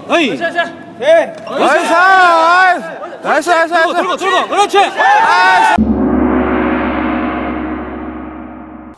어이. 네. 나이스. 들고. 그렇지.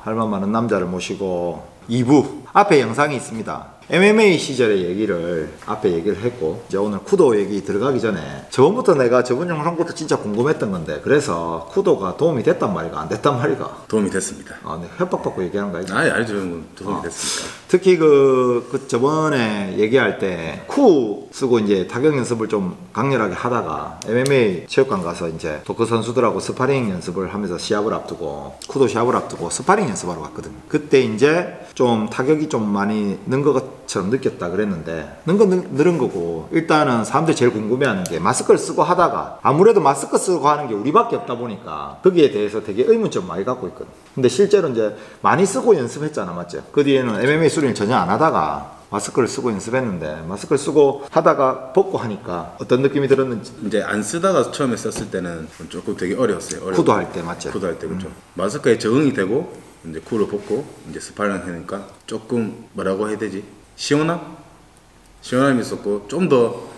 할만 많은 남자를 모시고 2부 앞에 영상이 있습니다. MMA 시절의 얘기를 앞에 얘기를 했고, 이제 오늘 쿠도 얘기 들어가기 전에 저번부터 내가 저번 영상부터 진짜 궁금했던 건데, 그래서 쿠도가 도움이 됐단 말이가 안 됐단 말이가? 도움이 됐습니다. 네, 협박받고 얘기하는 거 알지? 알죠. 도움이 됐습니다. 특히 그 저번에 얘기할 때 쿠 쓰고 이제 타격 연습을 좀 강렬하게 하다가 MMA 체육관 가서 이제 또 그 선수들하고 스파링 연습을 하면서 시합을 앞두고, 쿠도 시합을 앞두고 스파링 연습하러 갔거든. 그때 이제 좀 타격이 좀 많이 는 것처럼 느꼈다 그랬는데, 늘은 거고, 일단은 사람들이 제일 궁금해하는 게 마스크를 쓰고 하다가 아무래도 마스크 쓰고 하는 게 우리밖에 없다 보니까 거기에 대해서 되게 의문점 많이 갖고 있거든. 근데 실제로 이제 많이 쓰고 연습했잖아, 맞죠? 그 뒤에는 MMA 수련을 전혀 안 하다가 마스크를 쓰고 연습했는데, 마스크를 쓰고 하다가 벗고 하니까 어떤 느낌이 들었는지. 이제 안 쓰다가 처음에 썼을 때는 조금 되게 어려웠어요. 쿠도 할 때 맞죠? 쿠도 할 때 그렇죠. 마스크에 적응이 되고 이제 쿠를 벗고 이제 스파링 하니까 조금 뭐라고 해야 되지? 시원함이 있었고 좀 더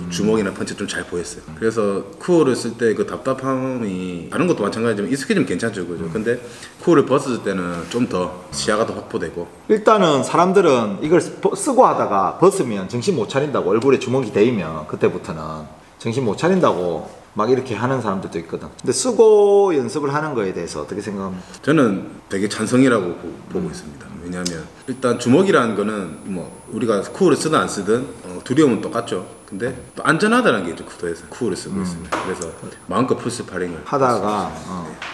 주먹이나 펀치 좀 잘 보였어요. 그래서 쿠어를 쓸 때 그 답답함이 다른 것도 마찬가지지만 익숙해지면 괜찮죠, 그죠? 근데 쿠어를 벗을 때는 좀 더 시야가 더 확보되고. 일단은 사람들은 이걸 쓰고 하다가 벗으면 정신 못 차린다고, 얼굴에 주먹이 대이면 그때부터는 정신 못 차린다고 막 이렇게 하는 사람들도 있거든. 근데 쓰고 연습을 하는 거에 대해서 어떻게 생각합니까? 저는 되게 찬성이라고 보고 있습니다. 왜냐하면 일단 주먹이라는 거는 뭐 우리가 쿠어를 쓰든 안 쓰든 두려움은 똑같죠. 근데 또 안전하다는 게 있죠. 쿠도에서 쿠어를 쓰고 있습니다. 그래서 마음껏 풀스파링을 하다가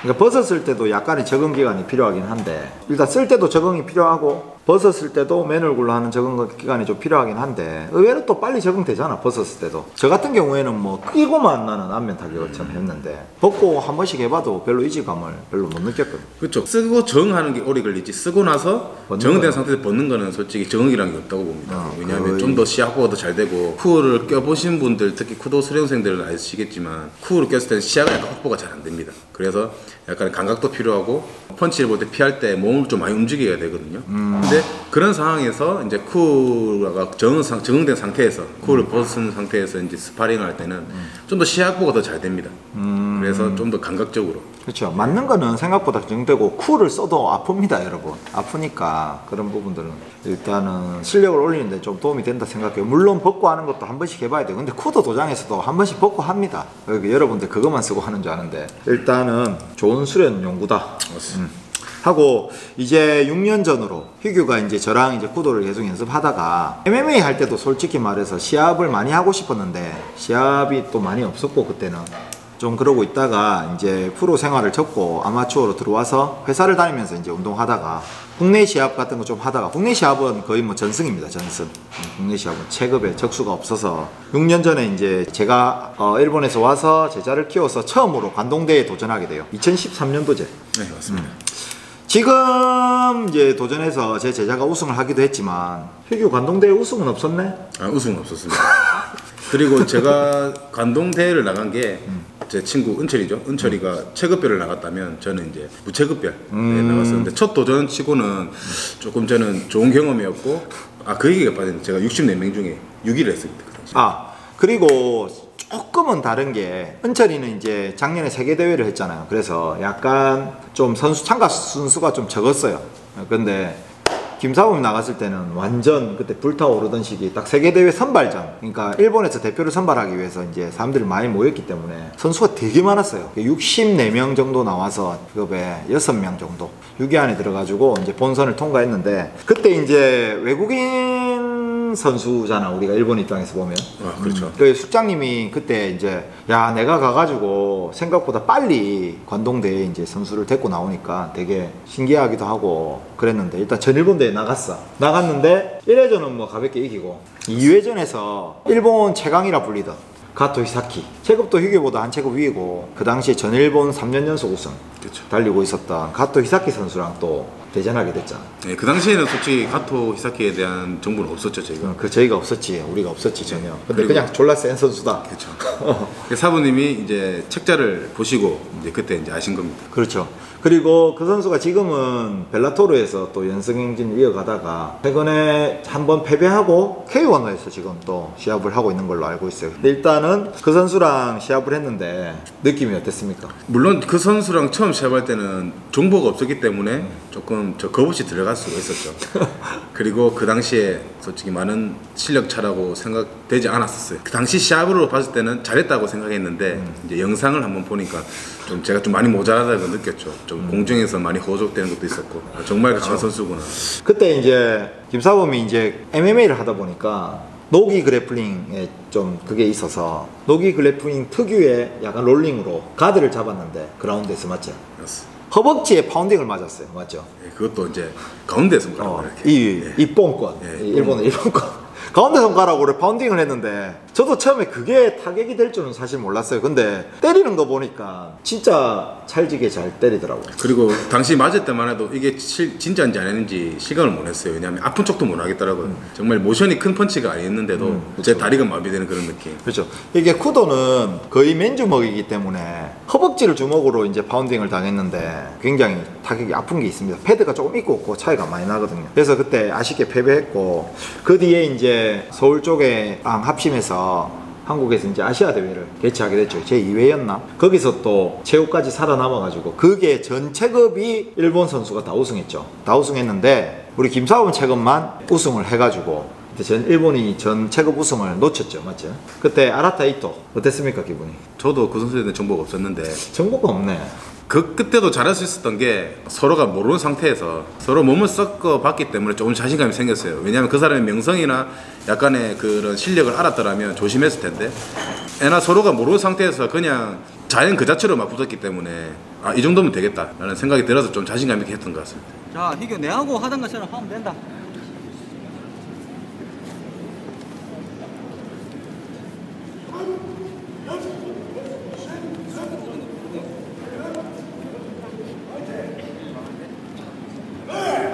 그러니까 벗었을 때도 약간의 적응 기간이 필요하긴 한데, 일단 쓸 때도 적응이 필요하고 벗었을 때도 맨 얼굴로 하는 적응 기간이 좀 필요하긴 한데, 의외로 또 빨리 적응되잖아, 벗었을 때도. 저 같은 경우에는 뭐 끼고만 나는 안면 타격을 처음 했는데, 벗고 한 번씩 해봐도 별로 이질감을 별로 못 느꼈거든. 그렇죠. 쓰고 적응하는 게 오래 걸리지, 쓰고 나서 적응된 상태에서 벗는 거는 솔직히 적응이라는 게 없다고 봅니다. 왜냐하면 좀 더 시야 확보가 더 잘 되고, 쿠어를 껴보신 분들, 특히 쿠도 수련생들은 아시겠지만 쿠어를 꼈을 때는 시야가 약간 확보가 잘 안 됩니다. 그래서 약간 감각도 필요하고 펀치를 볼 때 피할 때 몸을 좀 많이 움직여야 되거든요. 근데 그런 상황에서 이제 쿠어가 적응된 상태에서 쿠어를 벗은 상태에서 이제 스파링을 할 때는 좀 더 시야 확보가 더 잘 됩니다. 그래서 좀 더 감각적으로. 그렇죠. 맞는 거는 생각보다 적응되고, 쿠를 써도 아픕니다, 여러분. 아프니까 그런 부분들은 일단은 실력을 올리는데 좀 도움이 된다 생각해요. 물론 벗고 하는 것도 한 번씩 해봐야 돼요. 근데 쿠도 도장에서도 한 번씩 벗고 합니다. 여러분들 그것만 쓰고 하는 줄 아는데, 일단은 좋은 수련 연구다. 하고, 이제 6년 전으로 희규가 이제 저랑 이제 쿠도를 계속 연습하다가, MMA 할 때도 솔직히 말해서 시합을 많이 하고 싶었는데 시합이 또 많이 없었고, 그때는 좀 그러고 있다가 이제 프로 생활을 접고 아마추어로 들어와서 회사를 다니면서 이제 운동하다가 국내 시합 같은 거 좀 하다가, 국내 시합은 거의 뭐 전승입니다, 전승. 국내 시합은 체급에 적수가 없어서 6년 전에 이제 제가 일본에서 와서 제자를 키워서 처음으로 관동대에 도전하게 돼요. 2013년도제. 네, 맞습니다. 지금 이제 도전해서 제 제자가 우승을 하기도 했지만, 희규 관동대회 우승은 없었네? 우승은 없었습니다. 그리고 제가 관동대회를 나간 게 제 친구 은철이죠. 은철이가 체급별을 나갔다면 저는 이제 무체급별에 나갔었는데, 첫 도전 치고는 조금 저는 좋은 경험이었고, 그 얘기가 빠졌는데 제가 64명 중에 6위를 했습니다. 그 당시. 그리고 조금은 다른 게, 은철이는 이제 작년에 세계대회를 했잖아요. 그래서 약간 좀 참가 선수가 좀 적었어요. 근데 김사범이 나갔을 때는 완전 그때 불타오르던 시기, 딱 세계대회 선발전, 그러니까 일본에서 대표를 선발하기 위해서 이제 사람들이 많이 모였기 때문에 선수가 되게 많았어요. 64명 정도 나와서 급에 6명 정도 6위 안에 들어가지고 이제 본선을 통과했는데, 그때 이제 외국인 선수잖아, 우리가 일본 입장에서 보면. 그렇죠. 그 숙장님이 그때 이제, 야, 내가 가가지고 생각보다 빨리 관동대에 이제 선수를 데리고 나오니까 되게 신기하기도 하고 그랬는데, 일단 전일본대에 나갔는데 1회전은 뭐 가볍게 이기고, 2회전에서 일본 최강이라 불리던 가토 히사키, 체급도 희규보다 한 체급 위이고 그 당시에 전일본 3년 연속 우승 달리고 있었던 가토 히사키 선수랑 또 대전하게 됐잖아. 네, 그 당시에는 솔직히 가토 히사키에 대한 정보는 없었죠, 저희가. 저희가 없었지, 우리가 없었지 전혀. 근데 그냥 졸라 센 선수다. 그렇죠. 사부님이 이제 책자를 보시고 이제 그때 이제 아신 겁니다. 그렇죠. 그리고 그 선수가 지금은 벨라토르에서 또 연승 행진을 이어가다가 최근에 한번 패배하고 K1에서 지금 또 시합을 하고 있는 걸로 알고 있어요. 근데 일단은 그 선수랑 시합을 했는데 느낌이 어땠습니까? 물론 그 선수랑 처음 시합할 때는 정보가 없었기 때문에 조금 저 겁없이 들어갈 수가 있었죠. 그리고 그 당시에 솔직히 많은 실력 차라고 생각되지 않았었어요. 그 당시 시합으로 봤을 때는 잘했다고 생각했는데 이제 영상을 한번 보니까 좀 제가 좀 많이 모자라다고 느꼈죠. 좀 공중에서 많이 허우적대는 것도 있었고 정말 강한 선수구나. 그때 이제 김사범이 이제 MMA를 하다 보니까 노기 그래플링에 좀 그게 있어서 노기 그래플링 특유의 약간 롤링으로 가드를 잡았는데 그라운드에서 맞죠? 허벅지에 파운딩을 맞았어요. 맞죠? 예, 그것도 이제 가운데 손가락으로 이렇게. 이 뽕권. 일본의 일본권. 가운데 손가락으로 파운딩을 했는데 저도 처음에 그게 타격이 될 줄은 사실 몰랐어요. 근데 때리는 거 보니까 진짜 찰지게 잘 때리더라고요. 그리고 당시 맞을 때만 해도 이게 진짜인지 아닌지 실감을 못 했어요. 왜냐하면 아픈 척도 못 하겠더라고요. 정말 모션이 큰 펀치가 아니었는데도 제 다리가 마비되는 그런 느낌. 그렇죠. 이게 쿠도는 거의 맨주먹이기 때문에 허벅지를 주먹으로 이제 파운딩을 당했는데 굉장히 타격이 아픈 게 있습니다. 패드가 조금 있고 없고 차이가 많이 나거든요. 그래서 그때 아쉽게 패배했고 그 뒤에 이제 서울 쪽에 합심해서 한국에서 이제 아시아 대회를 개최하게 됐죠. 제 2회였나? 거기서 또 최후까지 살아남아가지고 그게 전 체급이 일본 선수가 다 우승했죠. 다 우승했는데 우리 김사범 체급만 우승을 해가지고 일본이 전 체급 우승을 놓쳤죠. 맞죠? 그때 아라타 이토 어땠습니까 기분이? 저도 그 선수에 대한 정보가 없었는데 정보가 없네. 그때도 잘할 수 있었던 게 서로가 모르는 상태에서 서로 몸을 섞어 봤기 때문에 조금 자신감이 생겼어요. 왜냐하면 그 사람의 명성이나 약간의 그런 실력을 알았더라면 조심했을 텐데 애나 서로가 모르는 상태에서 그냥 자연 그 자체로 맞붙었기 때문에 아, 이 정도면 되겠다 라는 생각이 들어서 좀 자신감 있게 했던 것 같습니다. 자, 희규 내하고 하던 것처럼 하면 된다.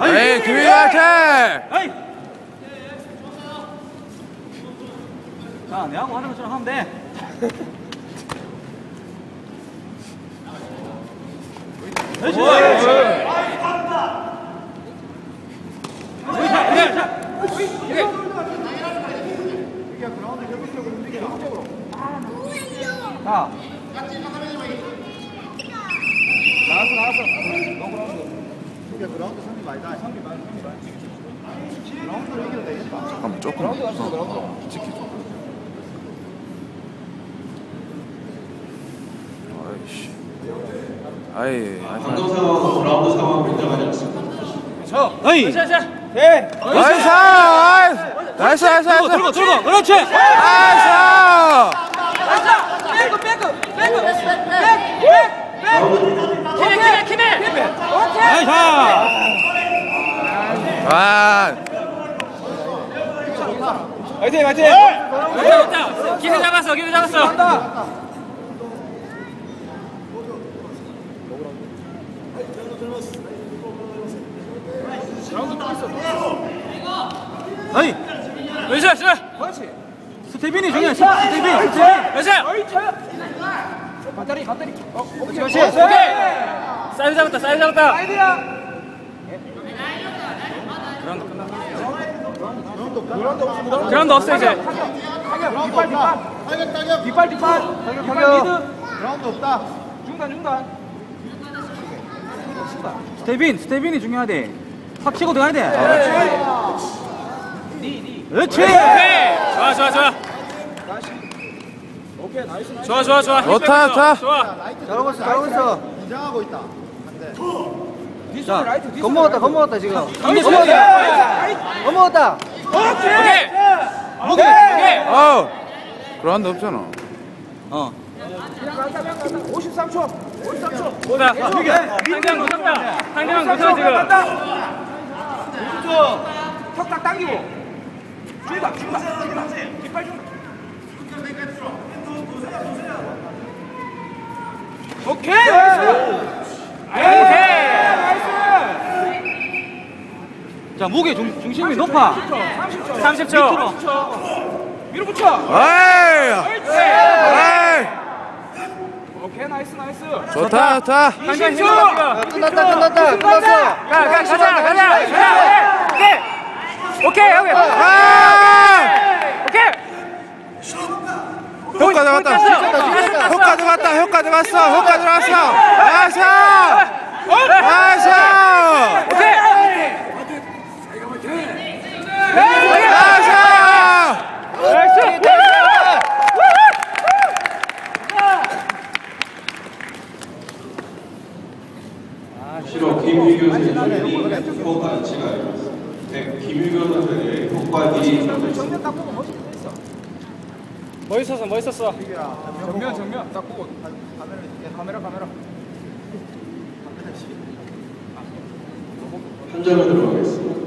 에이, 김민희 화이팅! 에이! 자, 내하고 하던 것처럼 하면 돼. 자. 나왔어. 그라운드 상비 말다. 상비 말. 그라운드로 이겨도 되겠다. 잠깐만 조금 그라운드. 지켜줘. 아이씨. 아이. 방금 상황, 라운드 상황 인정하지 않습니다. 어이. 네. 나이스. 들고. 그렇지. 나이스. 키메. 나이스. 아. 화이팅. 기세 잡았어. 아니. 그렇지. 스테빈이 중요해. 스테빈. 배터리. 그렇지. 사이드 잡았다. 그라운드 없어 이제. 뒷발. 리드. 그라운드 없다. 중간. 스테빈이 중요하대. 확 치고 들어가야 돼. 그렇지. 좋아. 좋다. 잘하고 있어. 긴장하고 있다. 자, 겁먹었다 지금. 겁먹었다. 오케이. 그라운드 없잖아. 53초. 상대방 놓쳤다 지금. 턱딱 당기고. 중간. 뒷발 중간. 오케이. 자, 무게 중심이 높아. 30초. 밑으로. 밀어 붙여. 에이. 오케이. 좋다 좋다. 끝났다. 가자. 오케이. 효과 들어갔다. 효과 들어갔어. 나이스. 시로 김유교 선수의 효과 치가였습니다. 김유교 선수의 효과 1위 멋있었어. 정면 딱 보고 카메라. 한 점을 들어가겠습니다.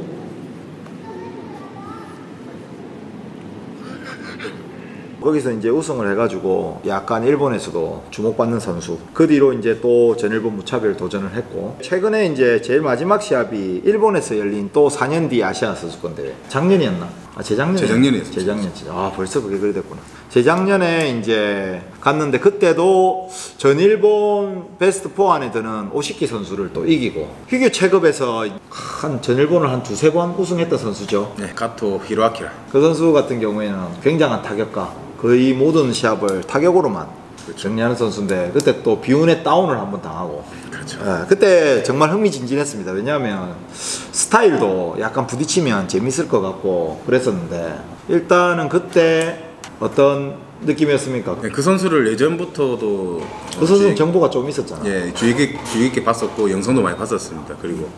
거기서 이제 우승을 해가지고 약간 일본에서도 주목받는 선수. 그 뒤로 이제 또 전일본 무차별 도전을 했고, 최근에 이제 제일 마지막 시합이 일본에서 열린 또 4년 뒤 아시아 선수권 대회. 작년이었나? 재작년이었어. 재작년이지. 벌써 그게 그래 됐구나. 재작년에 이제 갔는데 그때도 전일본 베스트 4 안에 드는 오시키 선수를 또 이기고, 휘규 체급에서 한 전일본을 한 2-3번 우승했던 선수죠. 네, 가토 히로아키라. 그 선수 같은 경우에는 굉장한 타격가, 거의 모든 시합을 타격으로만 정리하는 선수인데, 그때 또 비운의 다운을 한번 당하고. 그렇죠. 그때 정말 흥미진진했습니다. 왜냐하면 스타일도 약간 부딪히면 재밌을 것 같고 그랬었는데, 일단은 그때 어떤 느낌이었습니까? 네, 그 선수를 예전부터도 그 선수는 정보가 좀 있었잖아. 예, 주의 깊게 봤었고 영상도 많이 봤었습니다. 그리고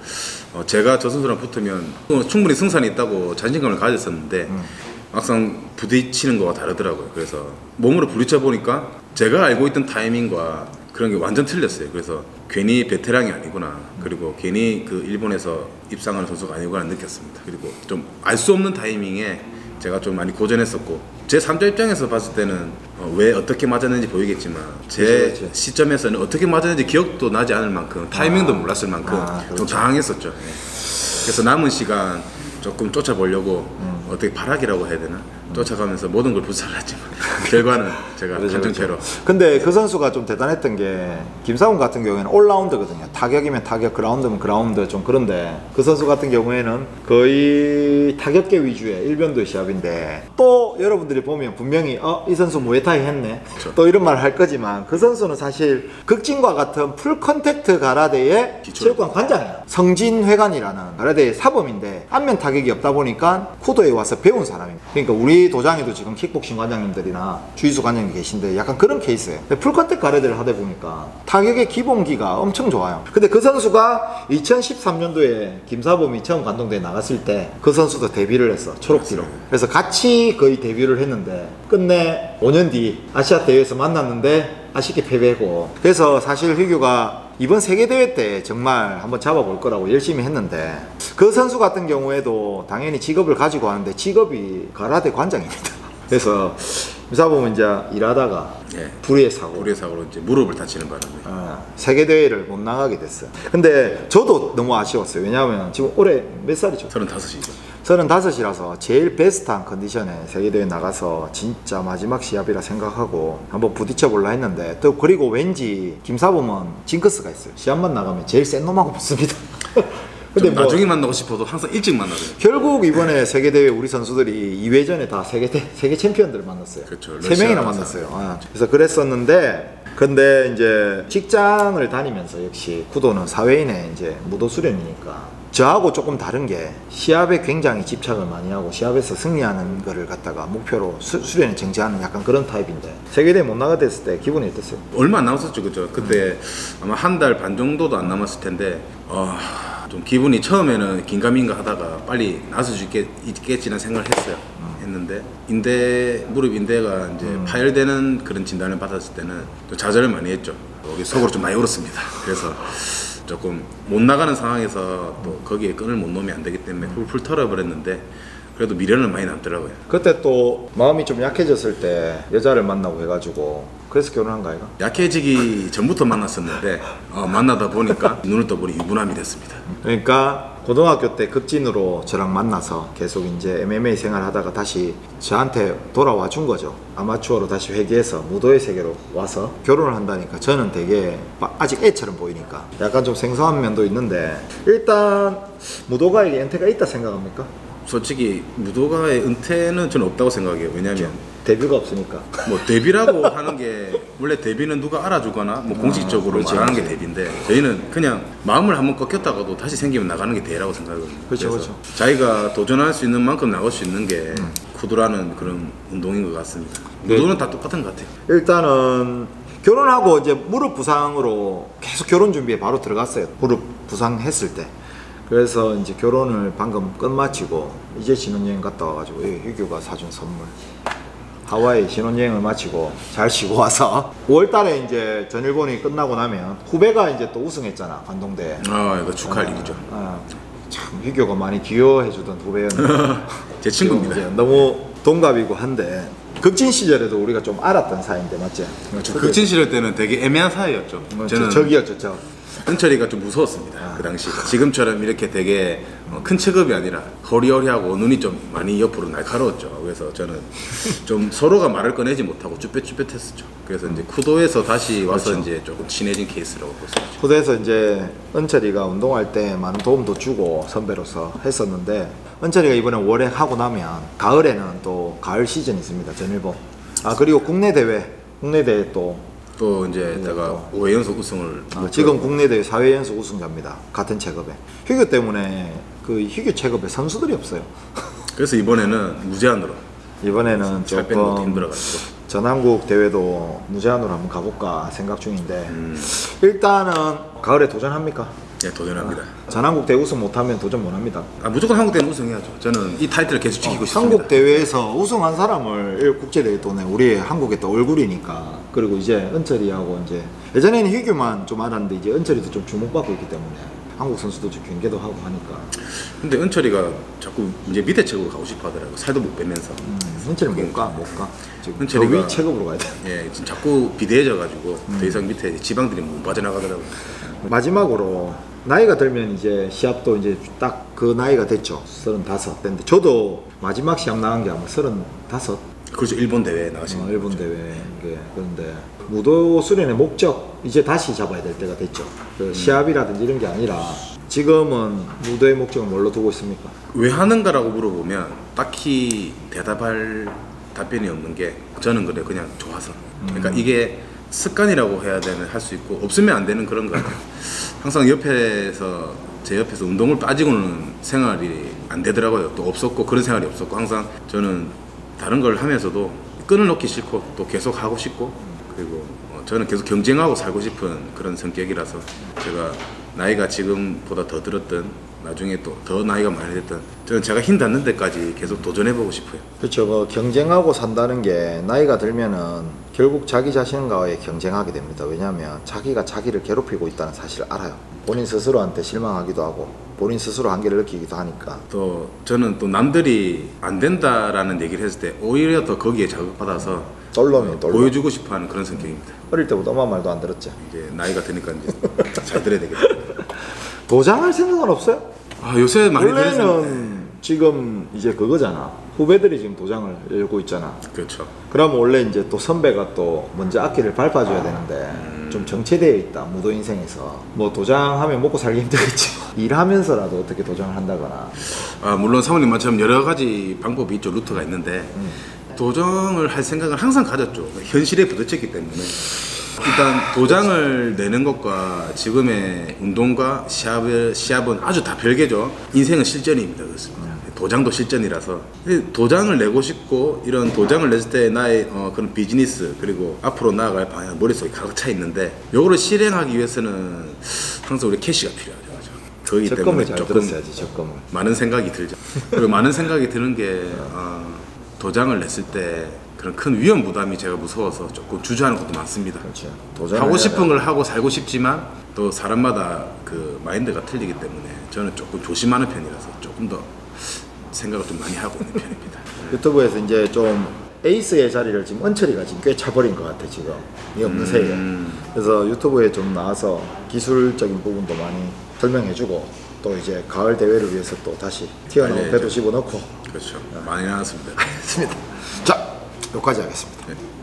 제가 저 선수랑 붙으면 충분히 승산이 있다고 자신감을 가졌었는데 막상 부딪히는 거와 다르더라고요. 그래서 몸으로 부딪혀 보니까 제가 알고 있던 타이밍과 그런 게 완전 틀렸어요. 그래서 괜히 베테랑이 아니구나, 그리고 괜히 그 일본에서 입상하는 선수가 아니구나 느꼈습니다. 그리고 좀 알 수 없는 타이밍에 제가 좀 많이 고전했었고, 제 3자 입장에서 봤을 때는 왜 어떻게 맞았는지 보이겠지만 제 그치. 시점에서는 어떻게 맞았는지 기억도 나지 않을 만큼, 타이밍도 몰랐을 만큼 좀 당황했었죠. 예. 그래서 남은 시간 조금 쫓아보려고 어떻게 발악이라고 해야 되나? 쫓아가면서 모든 걸 불살랐지만 결과는 제가 판정패로. 근데 그 선수가 좀 대단했던 게, 김상훈 같은 경우에는 올라운드거든요. 타격이면 타격, 그라운드면 그라운드, 좀 그런데 그 선수 같은 경우에는 거의 타격계 위주의 일변도 시합인데, 또 여러분들이 보면 분명히 이 선수 무에타이 했네, 그렇죠. 또 이런 말 할 거지만, 그 선수는 사실 극진과 같은 풀 컨택트 가라데의 체육관 관장이야. 성진회관이라는 가라데의 사범인데 안면 타격이 없다 보니까 쿠도에 와서 배운 사람입니다. 그러니까 우리 도장에도 지금 킥복싱 관장님들이나 주짓수 관장님 계신데 약간 그런 케이스예요. 풀컨택 가라데를 하다 보니까 타격의 기본기가 엄청 좋아요. 근데 그 선수가 2013년도에 김사범이 처음 관동대에 나갔을 때 그 선수도 데뷔를 했어, 초록띠로. 그래서 같이 거의 데뷔를 했는데 끝내 5년 뒤 아시아 대회에서 만났는데 아쉽게 패배고. 그래서 사실 휘규가 이번 세계대회 때 정말 한번 잡아볼 거라고 열심히 했는데, 그 선수 같은 경우에도 당연히 직업을 가지고 하는데 직업이 가라데 관장입니다. 그래서 사보면 이제 일하다가 불의의 사고로 이제 무릎을 다치는 바람에 세계대회를 못 나가게 됐어요. 근데 저도 너무 아쉬웠어요. 왜냐하면 지금 올해 몇 살이죠? 35이죠. 35이라서 제일 베스트한 컨디션에 세계대회 나가서 진짜 마지막 시합이라 생각하고 한번 부딪혀볼라 했는데, 또 그리고 왠지 김사범은 징크스가 있어요. 시합만 나가면 제일 센 놈하고 붙습니다. 근데 뭐 나중에 만나고 싶어도 항상 일찍 만나요. 결국 이번에 세계대회 우리 선수들이 2회전에 다 세계 챔피언들을 만났어요. 그렇죠. 3명이나 만났어요. 그래서 그랬었는데, 근데 이제 직장을 다니면서 역시 쿠도는 사회인의 이제 무도 수련이니까 저하고 조금 다른 게, 시합에 굉장히 집착을 많이 하고 시합에서 승리하는 거를 갖다가 목표로 수련에 정지하는 약간 그런 타입인데, 세계대회 못 나가게 됐을 때 기분이 어땠어요? 얼마 안 남았었죠, 그죠? 그때 아마 한 달 반 정도도 안 남았을 텐데 좀 기분이 처음에는 긴가민가 하다가 빨리 나설 수 있겠지는 생각을 했는데, 무릎 인대가 이제 파열되는 그런 진단을 받았을 때는 또 좌절을 많이 했죠. 여기 속으로 좀 많이 울었습니다. 그래서 조금 못 나가는 상황에서 또 거기에 끈을 못 놓으면 안 되기 때문에 훌훌 털어버렸는데, 그래도 미련은 많이 남더라고요. 그때 또 마음이 좀 약해졌을 때 여자를 만나고 해가지고 그래서 결혼한 거 아이가? 약해지기 전부터 만났었는데 만나다 보니까 눈을 떠보니 유부남이 됐습니다. 그러니까 고등학교 때 극진으로 저랑 만나서 계속 이제 MMA 생활하다가 다시 저한테 돌아와 준 거죠. 아마추어로 다시 회귀해서 무도의 세계로 와서 결혼을 한다니까 저는 되게 아직 애처럼 보이니까 약간 좀 생소한 면도 있는데, 일단 무도가에게 은퇴가 있다 생각합니까? 솔직히 무도가의 은퇴는 저는 없다고 생각해요. 왜냐하면 데뷔가 없으니까. 뭐 데뷔라고 하는 게 원래 데뷔는 누가 알아주거나 뭐 공식적으로 그렇지, 말하는 그렇지. 게 데뷔인데, 저희는 그냥 마음을 한번 꺾였다가도 다시 생기면 나가는 게 대회라고 생각하거든요. 그렇죠, 그래서 그렇죠. 자기가 도전할 수 있는 만큼 나갈 수 있는 게 쿠도라는 그런 운동인 것 같습니다. 무도는 다 똑같은 것 같아요. 일단은 결혼하고 이제 무릎 부상으로 계속 결혼 준비에 바로 들어갔어요. 무릎 부상했을 때. 그래서 이제 결혼을 방금 끝마치고 이제 신혼여행 갔다 와가지고 휴교가 사준 선물, 하와이 신혼여행을 마치고 잘 쉬고 와서 5월달에 이제 전일본이 끝나고 나면 후배가 이제 또 우승했잖아, 관동대. 이거 축하할 일이죠. 참 휴교가 많이 귀여워해주던 후배였는데 제 친구입니다. 이제 너무 동갑이고 한데 극진 시절에도 우리가 좀 알았던 사이인데 맞지? 극진 시절 때는 되게 애매한 사이였죠. 저는 적이었죠, 적. 은철이가 좀 무서웠습니다. 그 당시 지금처럼 이렇게 되게 큰 체급이 아니라 허리허리하고 눈이 좀 많이 옆으로 날카로웠죠. 그래서 저는 좀 서로가 말을 꺼내지 못하고 쭈뼛쭈뼛했었죠. 그래서 이제 쿠도에서 다시 와서 그렇죠. 이제 조금 친해진 케이스라고 볼 수 있죠. 쿠도에서 이제 은철이가 운동할 때 많은 도움도 주고 선배로서 했었는데, 은철이가 이번에 월에 하고 나면 가을에는 또 가을 시즌이 있습니다, 전일본. 그리고 국내 대회 또 이제 내가 5회 연속 우승을 지금 국내 대회 4회 연속 우승자입니다, 같은 체급에. 휴교 때문에 그 휴교 체급에 선수들이 없어요. 그래서 이번에는 무제한으로 이번에는 살 빼는 것도 조금 힘들어가지고 전한국 대회도 무제한으로 한번 가볼까 생각 중인데, 일단은 가을에 도전합니까? 예, 도전합니다. 전한국 대회 우승 못하면 도전 못합니다. 무조건 한국 대회는 우승해야죠. 저는 이 타이틀을 계속 지키고 싶습니다. 한국 대회에서 우승한 사람을 국제대회 또 내 우리 한국의 또 얼굴이니까. 그리고 이제 은철이하고 이제 예전에는 희규만 좀 알았는데 이제 은철이도 좀 주목받고 있기 때문에 한국 선수도 좀 경계도 하고 하니까. 근데 은철이가 자꾸 이제 밑에 체급으로 가고 싶어 하더라고요. 살도 못 빼면서. 은철이 못 가. 지금 은철이가 위 체급으로 가야 돼. 예, 지금 자꾸 비대해져가지고 더 이상 밑에 지방들이 못 빠져나가더라고요. 마지막으로 나이가 들면 이제 시합도 이제 딱 그 나이가 됐죠. 35대인데 저도 마지막 시합 나간 게 아마 35. 그렇죠. 일본 대회에 나가신 거죠. 일본 대회. 그런데 무도 수련의 목적 이제 다시 잡아야 될 때가 됐죠. 그 시합이라든지 이런 게 아니라 지금은 무도의 목적은 뭘로 두고 있습니까? 왜 하는가라고 물어보면 딱히 대답할 답변이 없는 게, 저는 그래 그냥 좋아서. 그러니까 이게 습관이라고 해야 되는 할 수 있고 없으면 안 되는 그런 거 같아요. 항상 제 옆에서 운동을 빠지고는 생활이 안 되더라고요. 또 없었고 그런 생활이 없었고, 항상 저는 다른 걸 하면서도 끈을 놓기 싫고 또 계속 하고 싶고, 그리고 저는 계속 경쟁하고 살고 싶은 그런 성격이라서, 제가 나이가 지금보다 더 들었든 나중에 또 더 나이가 많이 됐든 저는 제가 힘 닿는 데까지 계속 도전해보고 싶어요. 그렇죠. 경쟁하고 산다는 게 나이가 들면은 결국 자기 자신과의 경쟁하게 됩니다. 왜냐하면 자기가 자기를 괴롭히고 있다는 사실을 알아요. 본인 스스로한테 실망하기도 하고 본인 스스로 한계를 느끼기도 하니까. 또 저는 또 남들이 안 된다라는 얘기를 했을 때 오히려 더 거기에 자극받아서 똘놈이 보여주고 싶어하는 그런 성격입니다. 어릴 때부터 엄마 말도 안 들었지. 이제 나이가 드니까 이제 잘 들어야 되겠다. 도장할 생각은 없어요? 요새 많이 원래는 들으시는데. 지금 이제 그거잖아. 후배들이 지금 도장을 열고 있잖아. 그렇죠. 그럼 원래 이제 또 선배가 또 먼저 악기를 밟아줘야 되는데 좀 정체되어 있다, 무도 인생에서. 뭐 도장하면 먹고 살기 힘들겠지만 일하면서라도 어떻게 도장을 한다거나. 물론 사모님 말처럼 여러 가지 방법이 있죠. 루트가 있는데 도전을 할 생각을 항상 가졌죠. 현실에 부딪혔기 때문에. 일단 도장을 내는 것과 지금의 운동과 시합은 아주 다 별개죠. 인생은 실전입니다. 그렇습니다. 도장도 실전이라서 도장을 내고 싶고, 이런 도장을 냈을 때 나의 그런 비즈니스 그리고 앞으로 나아갈 방향 머릿속에 가득 차 있는데, 요거를 실행하기 위해서는 항상 우리 캐시가 필요하죠. 그렇기 때문에 잘 조금 들었어야지, 적금을. 많은 생각이 들죠. 그리고 많은 생각이 드는 게 도장을 냈을 때 그런 큰 위험 부담이 제가 무서워서 조금 주저하는 것도 많습니다. 그렇죠. 하고 싶은 걸 하고 살고 싶지만 또 사람마다 그 마인드가 틀리기 때문에 저는 조금 조심하는 편이라서 조금 더 생각을 좀 많이 하고 있는 편입니다. 유튜브에서 이제 좀 에이스의 자리를 지금 은철이가 지금 꽤 차버린 것 같아 지금 이 없는 새에. 그래서 유튜브에 좀 나와서 기술적인 부분도 많이 설명해주고 또 이제 가을 대회를 위해서 또 다시 튀어나온 배도 집어넣고. 그렇죠. 많이 나왔습니다. 알겠습니다. 자, 여기까지 하겠습니다. 네.